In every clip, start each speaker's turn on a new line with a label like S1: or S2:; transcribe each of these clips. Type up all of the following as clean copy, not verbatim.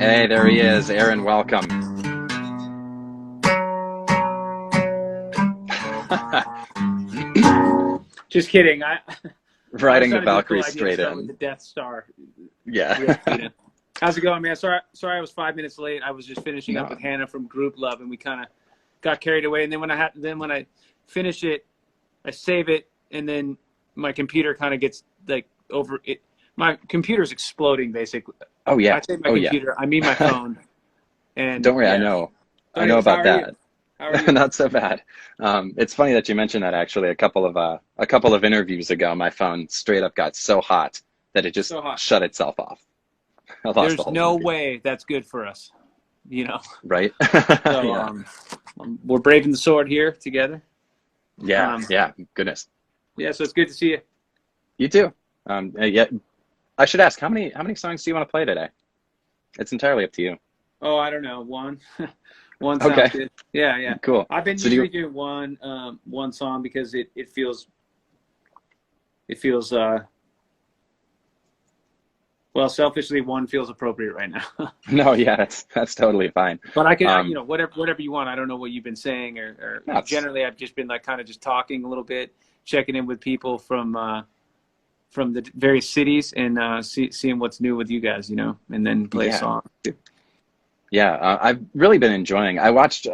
S1: Hey, there he is. Aaron, welcome.
S2: Just kidding.
S1: Riding the Valkyrie straight in.
S2: With the Death Star.
S1: Yeah.
S2: How's it going, man? Sorry I was 5 minutes late. I was just finishing up with Hannah from Group Love, and we kind of got carried away. And then when I finish it, I save it, and then my computer kind of gets like over it. My computer's exploding, basically.
S1: Oh yeah.
S2: I say my computer. I mean my phone. And
S1: don't worry, I know about that.
S2: How are you?
S1: Not so bad. It's funny that you mentioned that. Actually, a couple of interviews ago, my phone straight up got so hot that it just shut itself off.
S2: There's no way that's good for us, you know.
S1: Right.
S2: So we're braving the sword here together.
S1: Yeah. Goodness.
S2: Yeah. So it's good to see you.
S1: You too. Yeah. I should ask, how many songs do you want to play today? It's entirely up to you.
S2: Oh, I don't know. One. One sounds good. Yeah.
S1: Cool.
S2: I've been usually doing one song because it feels well, selfishly, one feels appropriate right now.
S1: No, yeah, that's totally fine.
S2: But I can, whatever you want. I don't know what you've been saying, or generally, I've just been like kind of just talking a little bit, checking in with people from the various cities and seeing what's new with you guys, and then play a song.
S1: Yeah, I've really been enjoying. I watched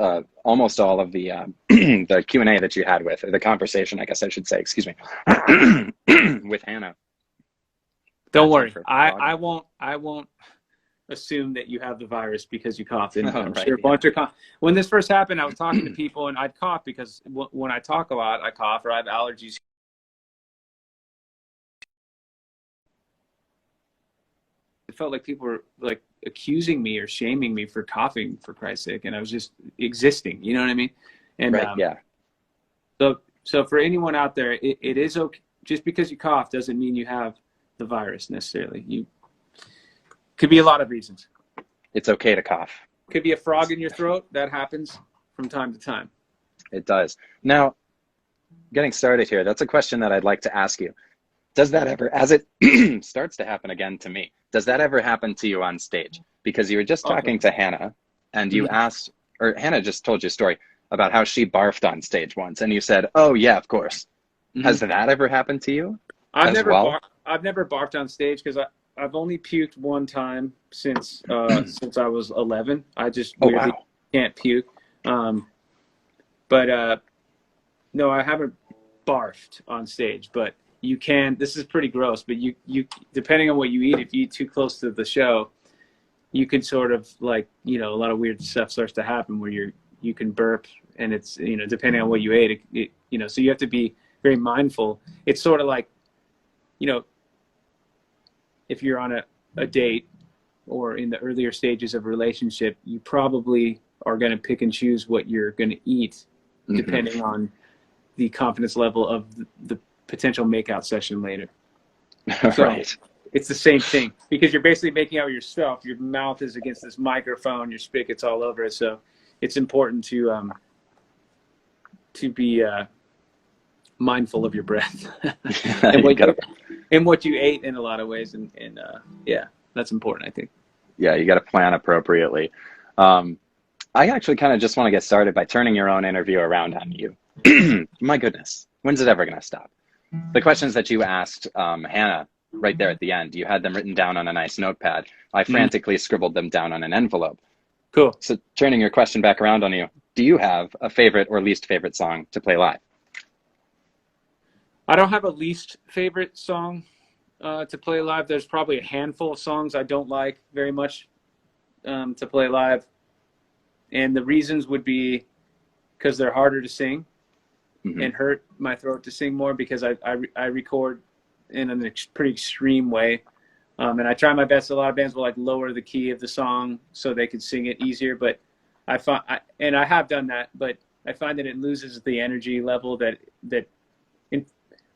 S1: almost all of the the Q&A that you had or the conversation, I guess I should say, excuse me, with Hannah.
S2: Don't worry, I won't assume that you have the virus because you coughed. And I'm sure a bunch of when this first happened, I was talking to people and I'd cough because when I talk a lot, I cough, or I have allergies. It felt like people were like accusing me or shaming me for coughing, for Christ's sake, and I was just existing. You know what I mean? And So for anyone out there, it is okay. Just because you cough doesn't mean you have the virus necessarily. You could be a lot of reasons.
S1: It's okay to cough.
S2: Could be a frog in your throat. That happens from time to time.
S1: It does. Now, getting started here, that's a question that I'd like to ask you. Does that ever, as it starts to happen again to me, does that ever happen to you on stage? Because you were just talking to Hannah, and you asked, or Hannah just told you a story about how she barfed on stage once, and you said, "Oh yeah, of course." Has that ever happened to you?
S2: I've never barfed on stage because I've only puked one time since I was 11. I just weirdly can't puke. But no, I haven't barfed on stage. But you can. This is pretty gross. But you depending on what you eat, if you eat too close to the show, you can sort of like a lot of weird stuff starts to happen where you can burp, and it's depending on what you ate, so you have to be very mindful. It's sort of like, if you're on a date or in the earlier stages of a relationship, you probably are going to pick and choose what you're going to eat depending on the confidence level of the potential makeout session later. So it's the same thing because you're basically making out yourself. Your mouth is against this microphone, your spit gets all over it. So it's important to be mindful of your breath and what you ate in a lot of ways, and that's important, I think.
S1: Yeah, you got to plan appropriately. I actually kind of just want to get started by turning your own interview around on you. My goodness, when's it ever going to stop? The questions that you asked Hannah right there at the end, you had them written down on a nice notepad. I frantically scribbled them down on an envelope.
S2: Cool.
S1: So turning your question back around on you, do you have a favorite or least favorite song to play live?
S2: I don't have a least favorite song to play live. There's probably a handful of songs I don't like very much to play live. And the reasons would be because they're harder to sing and hurt my throat to sing more because I record in a pretty extreme way. And I try my best. A lot of bands will like lower the key of the song so they can sing it easier. But I have done that, but I find that it loses the energy level that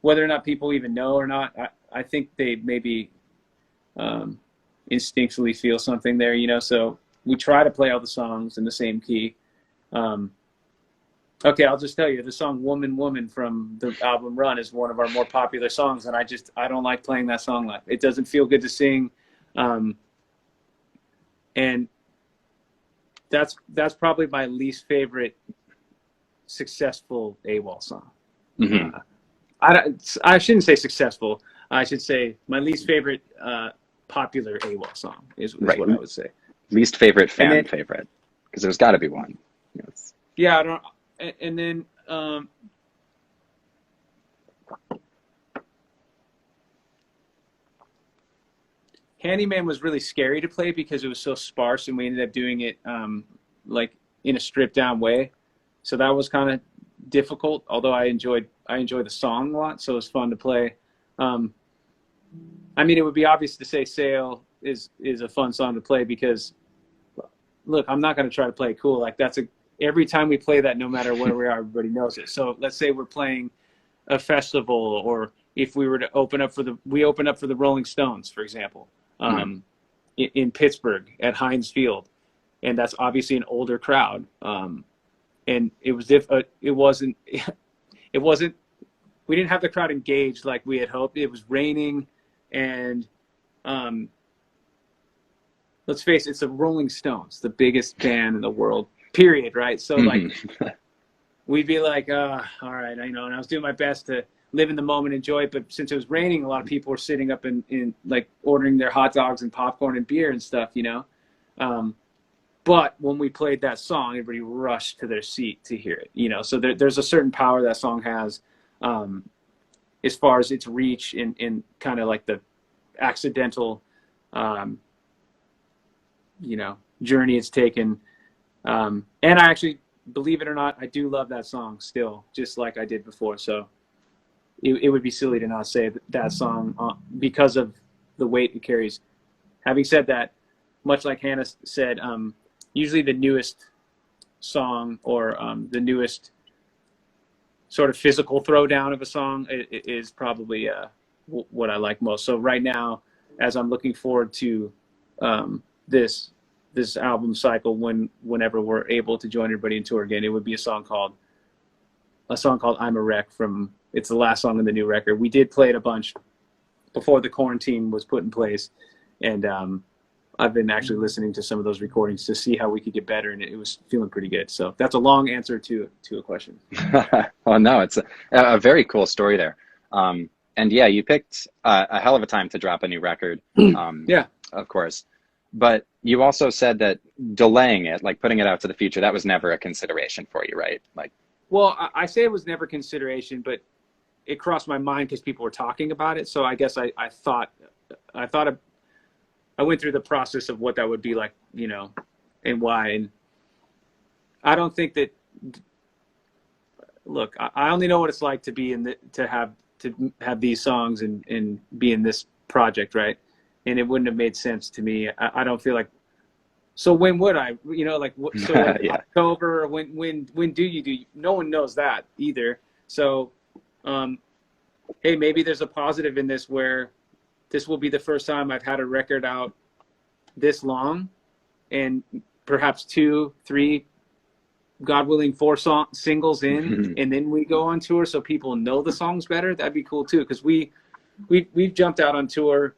S2: whether or not people even know or not, I think they maybe instinctually feel something there, so we try to play all the songs in the same key. Okay, I'll just tell you, the song Woman, Woman from the album Run is one of our more popular songs, and I don't like playing that song live. It doesn't feel good to sing. and that's probably my least favorite successful AWOL song.
S1: Mm-hmm.
S2: I shouldn't say successful. I should say my least favorite popular AWOL song is
S1: Right.
S2: what I would say.
S1: Least favorite fan favorite, because there's got to be one. You know,
S2: yeah, I don't. And then Handyman was really scary to play because it was so sparse, and we ended up doing it like in a stripped down way. So that was kind of difficult. Although I enjoyed the song a lot, so it was fun to play. I mean, it would be obvious to say "Sail" is a fun song to play because, look, I'm not going to try to play it cool. Like every time we play that, no matter where we are, everybody knows it. So let's say we're playing a festival, or if we were to open up for the Rolling Stones, for example, in Pittsburgh at Heinz Field, and that's obviously an older crowd. And it wasn't we didn't have the crowd engaged like we had hoped. It was raining, and let's face it, it's the Rolling Stones, the biggest band in the world, period, right? So like we'd be like, all right, and I was doing my best to live in the moment, enjoy it, but since it was raining, a lot of people were sitting up in like ordering their hot dogs and popcorn and beer and stuff, but when we played that song, everybody rushed to their seat to hear it, so there's a certain power that song has, as far as its reach in kind of like the accidental, journey it's taken. And I actually, believe it or not, I do love that song still, just like I did before. So it would be silly to not say that song because of the weight it carries. Having said that, much like Hannah said, usually the newest song or the newest sort of physical throwdown of a song is probably what I like most. So right now, as I'm looking forward to this album cycle, whenever we're able to join everybody in tour again, it would be a song called "I'm a Wreck" it's the last song on the new record. We did play it a bunch before the quarantine was put in place, and I've been actually listening to some of those recordings to see how we could get better, and it was feeling pretty good. So that's a long answer to a question.
S1: Oh no, it's a very cool story there. And yeah, you picked a hell of a time to drop a new record.
S2: Yeah,
S1: of course. But you also said that delaying it, like putting it out to the future, that was never a consideration for you, right? Like,
S2: well, I say it was never consideration, but it crossed my mind because people were talking about it. So I guess I went through the process of what that would be like, and why. And I don't think that. Look, I only know what it's like to be to have these songs and be in this project, right? And it wouldn't have made sense to me. I don't feel like. So when would I? So like
S1: yeah.
S2: October. When do you do? No one knows that either. So, hey, maybe there's a positive in this where this will be the first time I've had a record out this long, and perhaps 2, 3, God willing, 4 singles in, and then we go on tour so people know the songs better. That'd be cool too, because we've jumped out on tour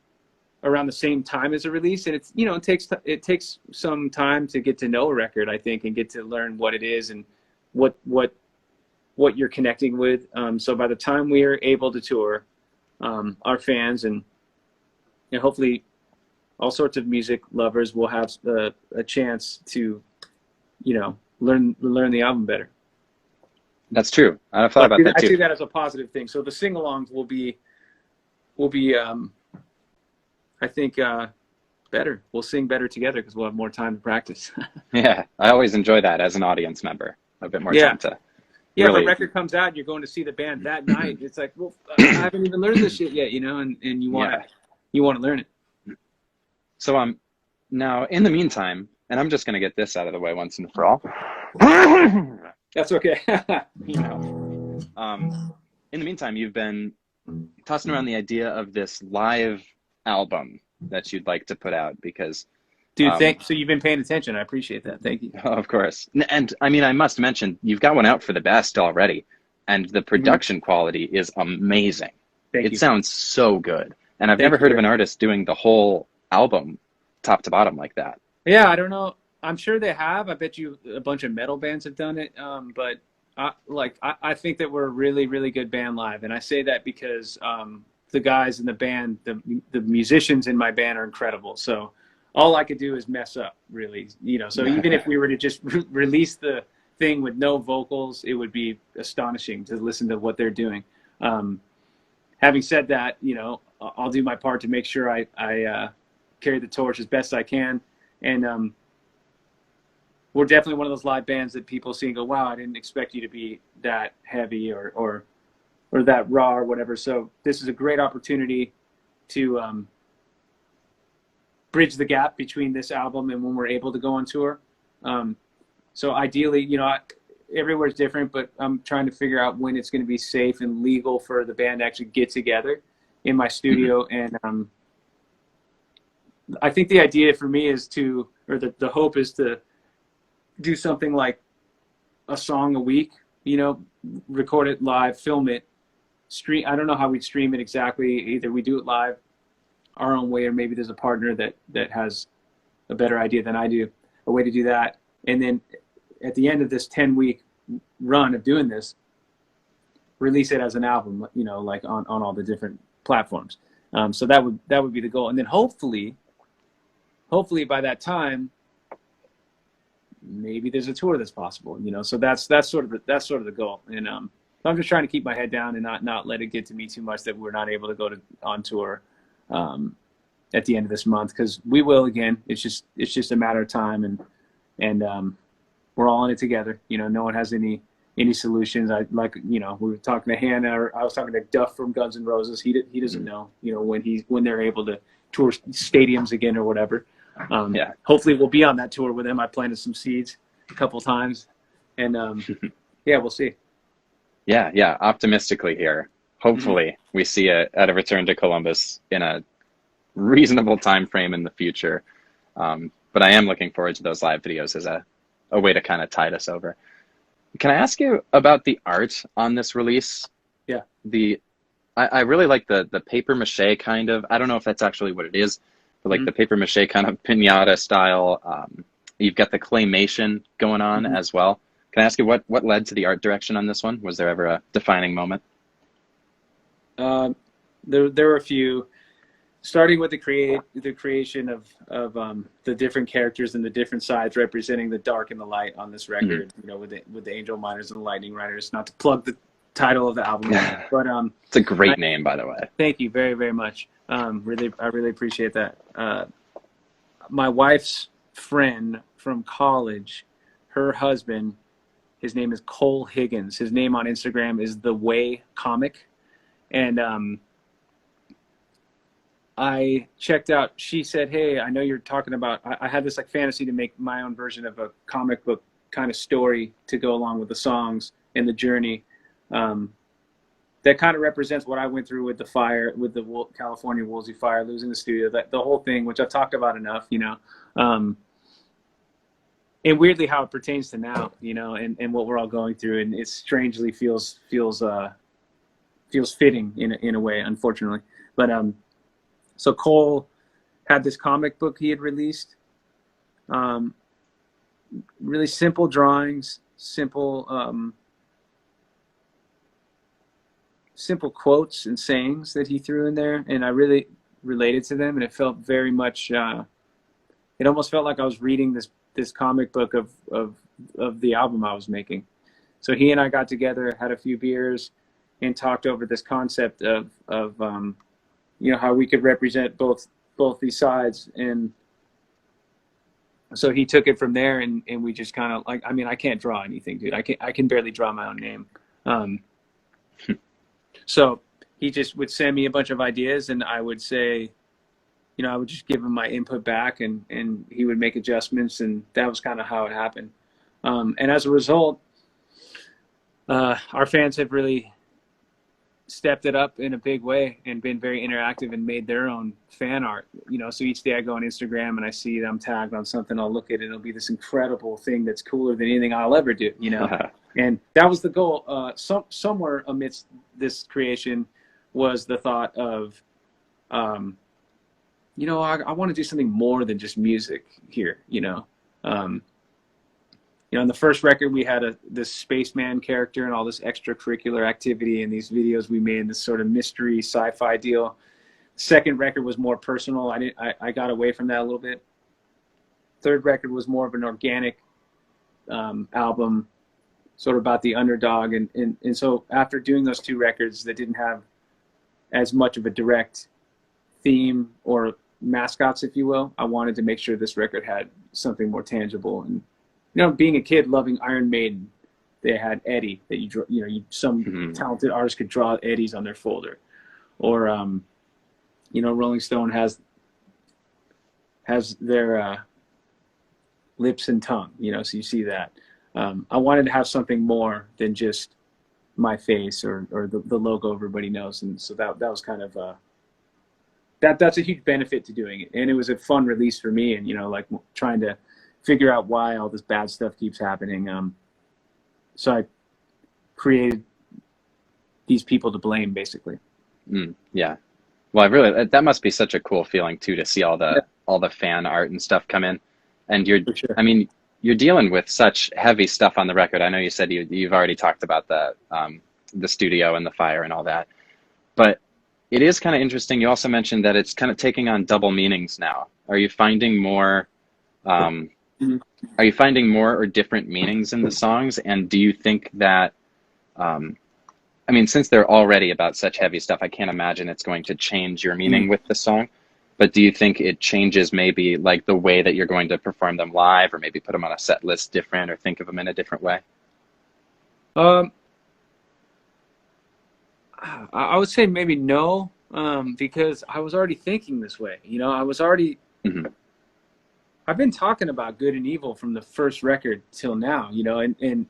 S2: around the same time as a release, and it's it takes some time to get to know a record, I think, and get to learn what it is and what you're connecting with. So by the time we are able to tour, our fans and hopefully all sorts of music lovers will have a chance to learn the album better.
S1: That's true. I've thought about that too.
S2: I see that as a positive thing. So the sing-alongs will be I think better. We'll sing better together because we'll have more time to practice.
S1: Yeah, I always enjoy that as an audience member. A bit more time to.
S2: Yeah,
S1: really...
S2: if a record comes out and you're going to see the band that night, it's like, well, I haven't even learned this shit yet, and you want to learn it.
S1: So now in the meantime, and I'm just going to get this out of the way once and for all.
S2: That's okay.
S1: In the meantime, you've been tossing around the idea of this live album that you'd like to put out because...
S2: Dude, so you've been paying attention. I appreciate that. Thank you.
S1: Of course. And I mean, I must mention, you've got one out for the best already, and the production quality is amazing.
S2: Thank you.
S1: It sounds so good. And I've never heard of an artist doing the whole album top to bottom like that.
S2: Yeah, I don't know. I'm sure they have. I bet you a bunch of metal bands have done it. But I think that we're a really, really good band live, and I say that because the guys in the band, the musicians in my band are incredible. So all I could do is mess up, really. So even if we were to just release the thing with no vocals, it would be astonishing to listen to what they're doing. Having said that, I'll do my part to make sure I carry the torch as best I can. And we're definitely one of those live bands that people see and go, wow, I didn't expect you to be that heavy or that raw or whatever. So this is a great opportunity to bridge the gap between this album and when we're able to go on tour. So ideally, everywhere's different, but I'm trying to figure out when it's going to be safe and legal for the band to actually get together in my studio. And I think the idea for me is the hope is to do something like a song a week, record it live, film it, stream. I don't know how we'd stream it exactly. Either we do it live our own way, or maybe there's a partner that has a better idea than I do, a way to do that. And then at the end of this 10-week run of doing this, release it as an album, like on all the different platforms. So that would be the goal. And then hopefully by that time, maybe there's a tour that's possible, so that's sort of the goal. And I'm just trying to keep my head down and not let it get to me too much that we're not able to go on tour at the end of this month, because we will again. It's just a matter of time, and we're all in it together. No one has any solutions. We were talking to Hannah, or I was talking to Duff from Guns N' Roses. He doesn't know, when they're able to tour stadiums again or whatever. Hopefully we'll be on that tour with them. I planted some seeds a couple times, and we'll see.
S1: Yeah, optimistically here. Hopefully we see a return to Columbus in a reasonable time frame in the future. But I am looking forward to those live videos as a way to kind of tide us over. Can I ask you about the art on this release?
S2: Yeah.
S1: I really like the paper mache kind of, I don't know if that's actually what it is, but like the paper mache kind of pinata style. You've got the claymation going on as well. Can I ask you what led to the art direction on this one? Was there ever a defining moment?
S2: There were a few, starting with the creation of the different characters and the different sides representing the dark and the light on this record. With the Angel Miners and the Lightning Riders. Not to plug the title of the album, but
S1: it's a great name, by the way.
S2: Thank you very, very much. I really appreciate that. My wife's friend from college, her husband, his name is Cole Higgins. His name on Instagram is The Way Comic. And I checked out, she said, hey, I know you're talking about, I had this like fantasy to make my own version of a comic book kind of story to go along with the songs and the journey. That kind of represents what I went through with the fire, with the California Woolsey fire, losing the studio, the whole thing, which I've talked about enough, and weirdly how it pertains to now, and what we're all going through. And it strangely feels fitting in a way, unfortunately. But, so Cole had this comic book he had released, really simple drawings, simple quotes and sayings that he threw in there, and I really related to them, and it felt very much. It almost felt like I was reading this comic book of the album I was making. So he and I got together, had a few beers, and talked over this concept of how we could represent both these sides. And so he took it from there, and we just kind of I can't draw anything, dude. I can barely draw my own name. So he just would send me a bunch of ideas, and I would say, I would just give him my input back, and he would make adjustments, and that was kind of how it happened. And as a result, our fans have really stepped it up in a big way and been very interactive and made their own fan art. So each day I go on Instagram and I see them tagged on something, I'll look at it, it'll be this incredible thing that's cooler than anything I'll ever do, And that was the goal. Somewhere amidst this creation was the thought of you know, I want to do something more than just music here, you know. You know, on the first record, we had this spaceman character and all this extracurricular activity and these videos we made, this sort of mystery sci-fi deal. Second record was more personal. I got away from that a little bit. Third record was more of an organic album, sort of about the underdog. And so after doing those two records that didn't have as much of a direct theme or mascots, if you will, I wanted to make sure this record had something more tangible. And, you know, being a kid loving Iron Maiden, they had Eddie that you draw, you know, some talented artists could draw Eddies on their folder. Or, you know, Rolling Stone has their lips and tongue, you know, so you see that. I wanted to have something more than just my face or the logo everybody knows. And so that was kind of, that's a huge benefit to doing it. And it was a fun release for me, and, you know, like trying to figure out why all this bad stuff keeps happening. So I created these people to blame, basically.
S1: Yeah. Well, that must be such a cool feeling too, to see all the fan art and stuff come in. And I mean, you're dealing with such heavy stuff on the record. I know you said you've already talked about the studio and the fire and all that, but it is kind of interesting. You also mentioned that it's kind of taking on double meanings now. Are you finding more? Are you finding more or different meanings in the songs? And do you think that, I mean, since they're already about such heavy stuff, I can't imagine it's going to change your meaning with the song. But do you think it changes maybe like the way that you're going to perform them live, or maybe put them on a set list different, or think of them in a different way?
S2: I would say maybe no, because I was already thinking this way. You know, I was already, I've been talking about good and evil from the first record till now, you know, and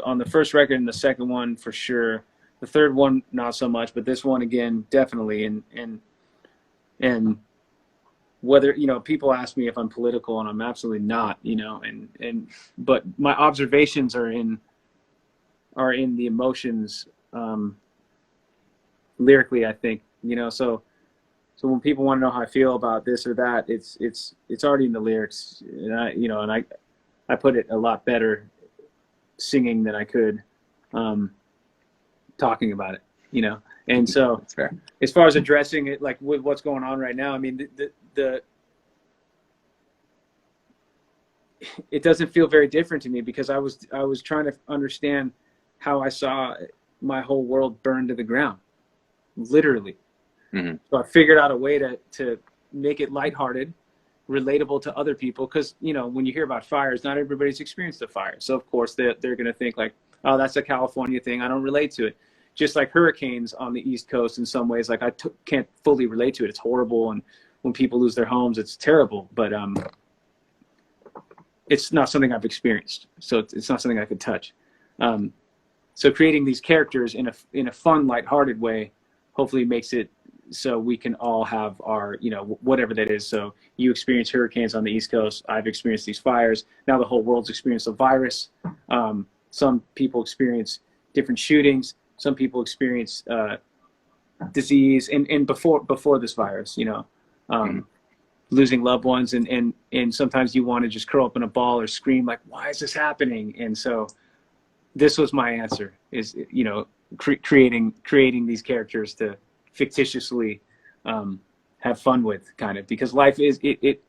S2: on the first record and the second one for sure, the third one not so much, but this one again definitely. And whether, you know, people ask me if I'm political, and I'm absolutely not, you know, but my observations are in the emotions, lyrically, I think, you know, so when people want to know how I feel about this or that, it's already in the lyrics, and I put it a lot better singing than I could talking about it, you know. And so
S1: That's fair.
S2: As far as addressing it, like with what's going on right now, I mean, it doesn't feel very different to me, because I was trying to understand how I saw my whole world burn to the ground, literally. So I figured out a way to make it lighthearted, relatable to other people, because, you know, when you hear about fires, not everybody's experienced a fire, so of course they're going to think like, oh, that's a California thing, I don't relate to it. Just like hurricanes on the East Coast, in some ways, like I can't fully relate to it. It's horrible, and when people lose their homes, it's terrible. But it's not something I've experienced, so it's not something I could touch. So creating these characters in a fun, lighthearted way, hopefully makes it so we can all have our, you know, whatever that is. So you experience hurricanes on the East Coast. I've experienced these fires. Now the whole world's experienced a virus. Some people experience different shootings. Some people experience disease, and before this virus, you know, losing loved ones, and sometimes you want to just curl up in a ball or scream like, why is this happening? And so this was my answer, is, you know, creating these characters to fictitiously have fun with, kind of, because life is it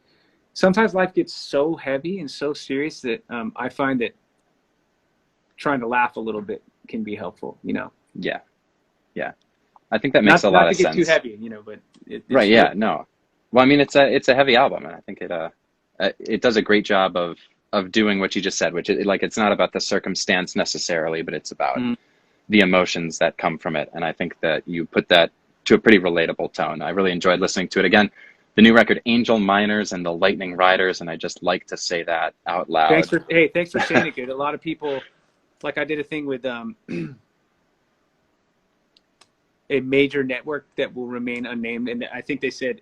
S2: sometimes life gets so heavy and so serious that I find that trying to laugh a little bit can be helpful, you know.
S1: Yeah. I think that makes a lot of sense.
S2: Not to get too heavy, you know, but it's
S1: right. Yeah. No. Well, I mean, it's a heavy album, and I think it does a great job of doing what you just said, which is like, it's not about the circumstance necessarily, but it's about the emotions that come from it. And I think that you put that to a pretty relatable tone. I really enjoyed listening to it. Again, the new record, Angel Miners and the Lightning Riders, and I just like to say that out loud.
S2: Thanks for saying it, good. A lot of people, like I did a thing with a major network that will remain unnamed, and I think they said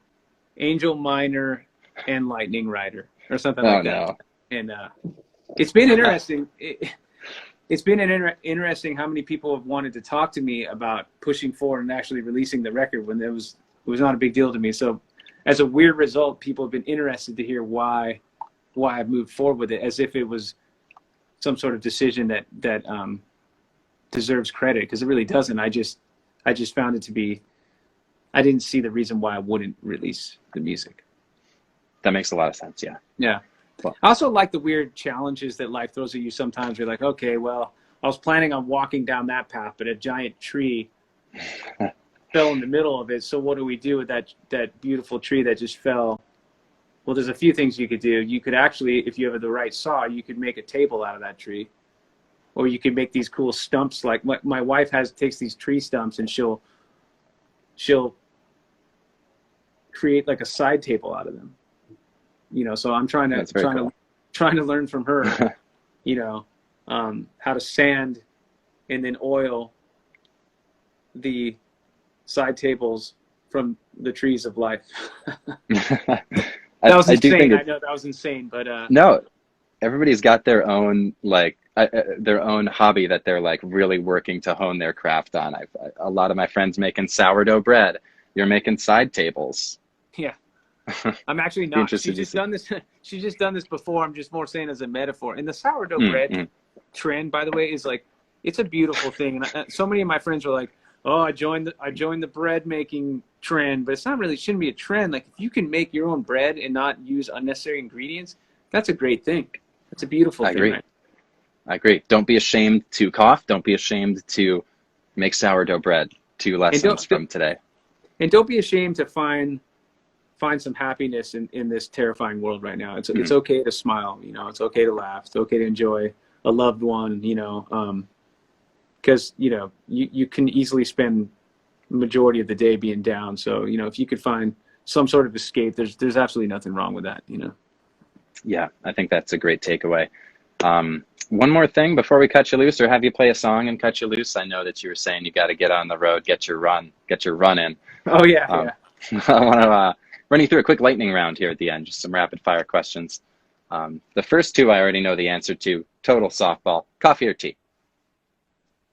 S2: Angel Miner and Lightning Rider or something like that.
S1: No.
S2: And it's been interesting. It's been interesting how many people have wanted to talk to me about pushing forward and actually releasing the record when it was not a big deal to me. So as a weird result, people have been interested to hear why I've moved forward with it, as if it was some sort of decision that deserves credit, because it really doesn't. I just found it to be, I didn't see the reason why I wouldn't release the music.
S1: That makes a lot of sense. Yeah.
S2: Yeah.
S1: Well,
S2: I also like the weird challenges that life throws at you sometimes. You're like, okay, well, I was planning on walking down that path, but a giant tree fell in the middle of it. So what do we do with that beautiful tree that just fell? Well, there's a few things you could do. You could actually, if you have the right saw, you could make a table out of that tree. Or you could make these cool stumps. Like my wife takes these tree stumps and she'll create like a side table out of them. You know, so I'm trying to learn from her, you know, how to sand and then oil the side tables from the trees of life. That was insane. I know that was insane, but
S1: no, everybody's got their own their own hobby that they're like really working to hone their craft on. A lot of my friends making sourdough bread. You're making side tables.
S2: Yeah, I'm actually not. She's just done this. She's just done this before. I'm just more saying as a metaphor. And the sourdough bread trend, by the way, is like, it's a beautiful thing. And so many of my friends are like, "Oh, I joined the bread making trend," but it's not really, shouldn't be a trend. Like, if you can make your own bread and not use unnecessary ingredients, that's a great thing. That's a beautiful thing.
S1: Agree.
S2: Right?
S1: I agree. Don't be ashamed to cough. Don't be ashamed to make sourdough bread. 2 lessons from today.
S2: And don't be ashamed to find some happiness in this terrifying world right now. It's okay to smile. You know, it's okay to laugh. It's okay to enjoy a loved one. You know, because you know you can easily spend the majority of the day being down. So you know, if you could find some sort of escape, there's absolutely nothing wrong with that. You know.
S1: Yeah, I think that's a great takeaway. One more thing before we cut you loose, or have you play a song and cut you loose. I know that you were saying you got to get on the road, get your run in.
S2: Oh yeah, yeah.
S1: I want to run you through a quick lightning round here at the end, just some rapid fire questions. The first 2 I already know the answer to. Total softball. Coffee or tea?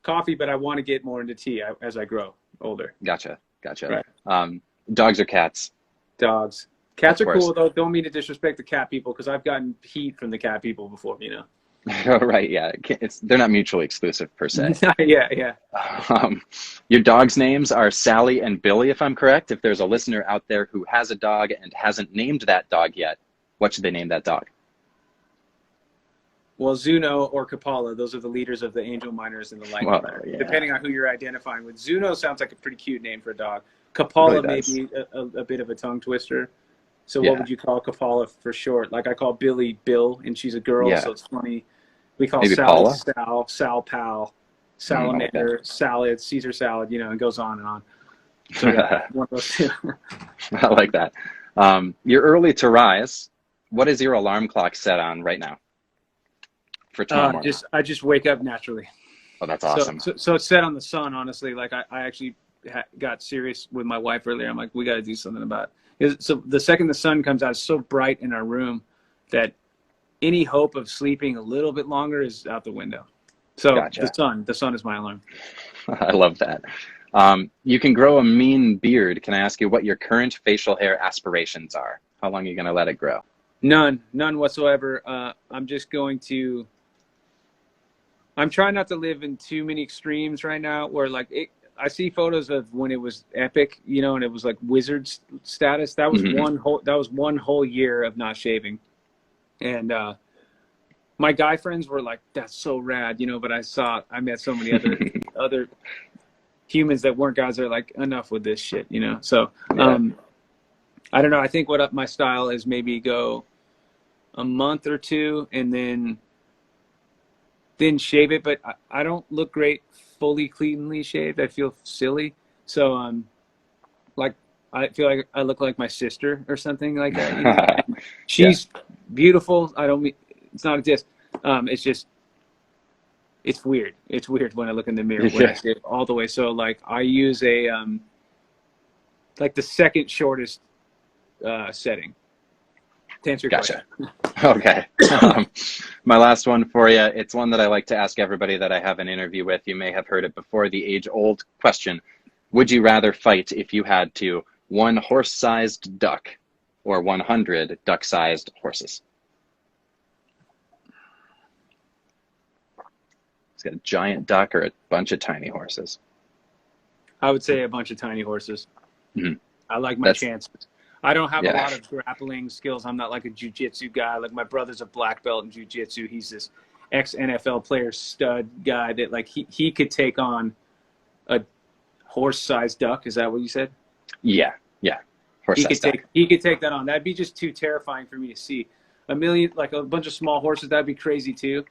S2: Coffee, but I want to get more into tea as I grow older.
S1: Gotcha.
S2: Right.
S1: Dogs or cats?
S2: Dogs. Cats are cool, though. Don't mean to disrespect the cat people, because I've gotten heat from the cat people before, you know.
S1: Oh, right, yeah. They're not mutually exclusive, per se.
S2: Yeah.
S1: Your dogs' names are Sally and Billy, if I'm correct. If there's a listener out there who has a dog and hasn't named that dog yet, what should they name that dog?
S2: Well, Zuno or Kapala, those are the leaders of the Angel Miners and the Lightning Miners. Yeah. Depending on who you're identifying with. Zuno sounds like a pretty cute name for a dog. Kapala may be a bit of a tongue twister. So what would you call Kapala for short? Like I call Billy Bill, and she's a girl, so it's funny. We call Sally Sal Pal, Salamander, Salad, Caesar Salad, you know, and goes on and on. So one of those 2.
S1: I like that. You're early to rise. What is your alarm clock set on right now? For tomorrow morning?
S2: I just wake up naturally.
S1: Oh, that's awesome.
S2: So it's set on the sun, honestly. Like I actually got serious with my wife earlier. I'm like, we got to do something about it. So the second the sun comes out, it's so bright in our room that any hope of sleeping a little bit longer is out the window. So gotcha. The sun is my alarm.
S1: I love that. You can grow a mean beard. Can I ask you what your current facial hair aspirations are? How long are you going to let it grow?
S2: None whatsoever. I'm trying not to live in too many extremes right now where like I see photos of when it was epic, you know, and it was like wizard status. That was one whole year of not shaving. And my guy friends were like, that's so rad, you know, but I met so many other humans that weren't guys that are like, enough with this shit, you know? So I don't know. I think my style is maybe go a month or 2 and then shave it, but I don't look great fully cleanly shaved. I feel silly. So like I feel like I look like my sister or something like that. You know? She's beautiful. I don't mean, it's not a diss. It's just, it's weird. It's weird when I look in the mirror when I shave all the way. So like I use a like the second shortest setting to answer your question.
S1: Okay. My last one for you. It's one that I like to ask everybody that I have an interview with. You may have heard it before, the age-old question. Would you rather fight if you had to? 1 horse-sized duck or 100 duck-sized horses? He's got a giant duck or a bunch of tiny horses?
S2: I would say a bunch of tiny horses.
S1: Mm-hmm.
S2: I like my chances. I don't have a
S1: Yeah.
S2: lot of grappling skills. I'm not like a jiu-jitsu guy. Like my brother's a black belt in jiu-jitsu. He's this ex-NFL player stud guy that like he could take on a horse-sized duck. Is that what you said?
S1: Yeah. Horse-sized duck.
S2: He could take that on. That'd be just too terrifying for me to see. A bunch of small horses, that'd be crazy too,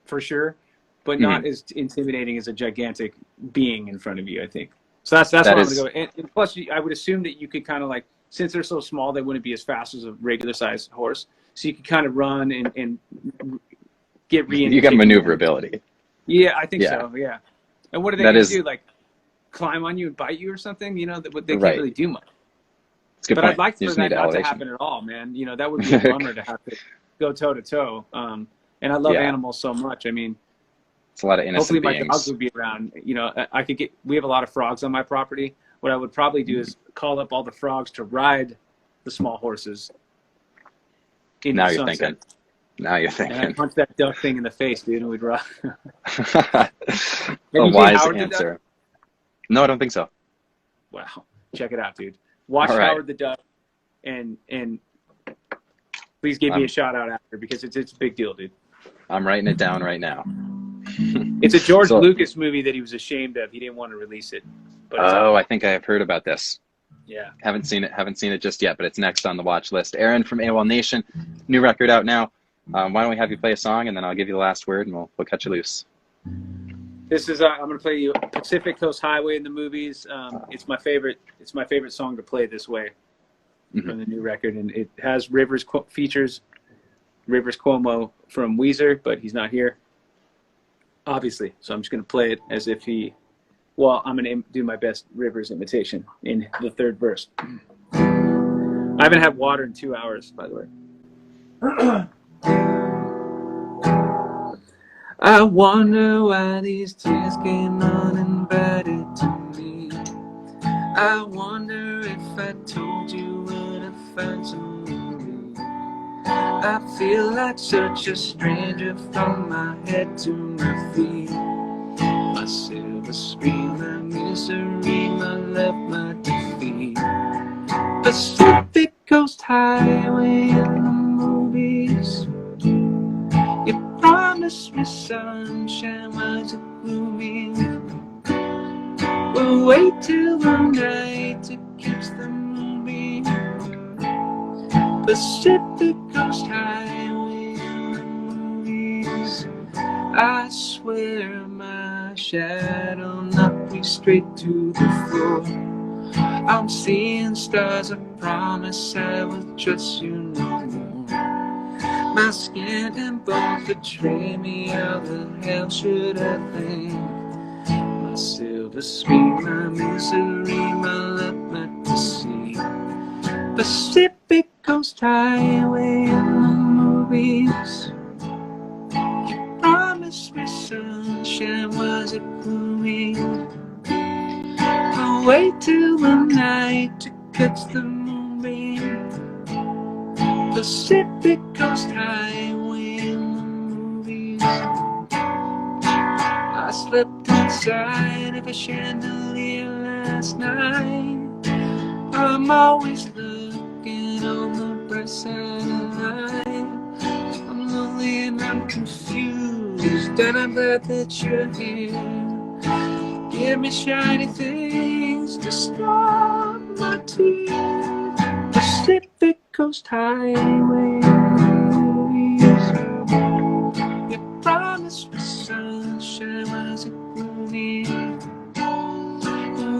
S2: for sure. But not as intimidating as a gigantic being in front of you, I think. So that's where I'm going to go. And plus, I would assume that you could kind of like, since they're so small, they wouldn't be as fast as a regular sized horse. So you could kind of run and get re.
S1: You got maneuverability.
S2: Yeah, I think so. Yeah. And what are they going to do? Like climb on you and bite you or something? You know, they can't really do much.
S1: That's a good
S2: but
S1: point.
S2: I'd like for that not to happen at all, man. You know, that would be a bummer to have to go toe to toe. And I love animals so much. I mean,
S1: it's a lot of innocent
S2: hopefully
S1: beings.
S2: my dogs would be around. You know, we have a lot of frogs on my property. What I would probably do is call up all the frogs to ride the small horses.
S1: Now you're thinking.
S2: And I'd punch that duck thing in the face, dude, and we'd ride.
S1: A wise answer. No, I don't think so.
S2: Wow. Check it out, dude. Watch Howard the Duck and please give me a shout out after because it's a big deal, dude.
S1: I'm writing it down right now.
S2: It's a George Lucas movie that he was ashamed of. He didn't want to release it. But
S1: I think I have heard about this.
S2: Yeah.
S1: Haven't seen it just yet, but it's next on the watch list. Aaron from AWOLNATION, new record out now. Why don't we have you play a song and then I'll give you the last word and we'll cut you loose.
S2: This is I'm going to play you Pacific Coast Highway in the movies. It's my favorite song to play this way from the new record, and it has features Rivers Cuomo from Weezer, but he's not here, obviously. So I'm just going to play it as if I'm going to do my best Rivers imitation in the third verse. I haven't had water in 2 hours, by the way. I wonder why these tears came uninvited to me. I wonder if I told you would I find some movie. I feel like such a stranger from my head to my feet. My silver screen, my misery, my love, my defeat. Pacific Coast Highway in the movies. You promised me sunshine, was it gloomy? We'll wait till the night to catch the movie. Pacific Coast Highway in the movies. I swear my shadow knocked me straight to the floor. I'm seeing stars, I promise I will trust you no more. My skin and bones betray me, how the hell should I think? My silver screen, my misery, my love, my deceit. Pacific Coast Highway in the movies. You promised me sunshine, was it gloomy? I'll wait till the night to catch the moonbeam. Pacific Coast Highway in the movies. I slept inside of a chandelier last night. I'm always looking on the bright side of life. I'm lonely and I'm confused, and I'm glad that you're here. Give me shiny things to stop my tears. Pacific Coast Highway in the movies. You promised me sunshine, was it gloomy?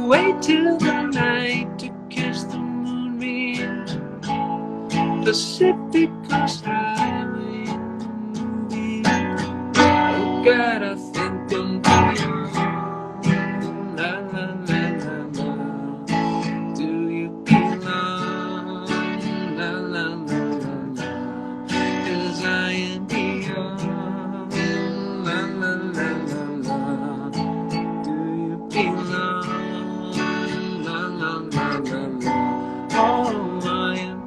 S2: Wait till the night to catch the moonbeams. Pacific Coast Highway in the movies. Oh God, I think I'm dying. La la la la la. Do you belong? La la la la la. 'Cause I am beyond. La la la la la. Do you belong? La la la la la. Oh, I am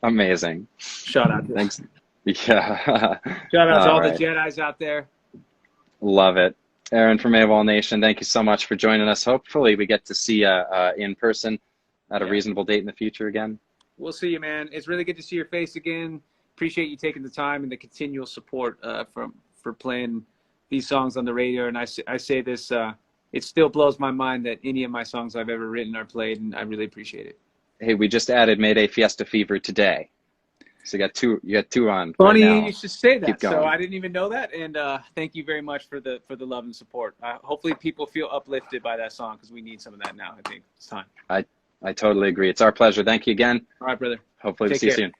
S1: Amazing.
S2: Shout out.
S1: Thanks. Yeah.
S2: Shout out to all the
S1: right.
S2: Jedis out there.
S1: Love it. Aaron from AWOL Nation, thank you so much for joining us. Hopefully we get to see you in person at a reasonable date in the future again.
S2: We'll see you, man. It's really good to see your face again. Appreciate you taking the time and the continual support for playing these songs on the radio. And I say this, it still blows my mind that any of my songs I've ever written are played, and I really appreciate it.
S1: Hey, we just added Mayday Fiesta Fever today. So you got two on.
S2: Funny
S1: right now.
S2: you should say that.
S1: Keep going.
S2: So I didn't even know that, and thank you very much for the love and support. Hopefully people feel uplifted by that song, because we need some of that now. I think it's time.
S1: I totally agree. It's our pleasure. Thank you again.
S2: All right, brother.
S1: Hopefully
S2: Take
S1: we'll see you
S2: care.
S1: soon.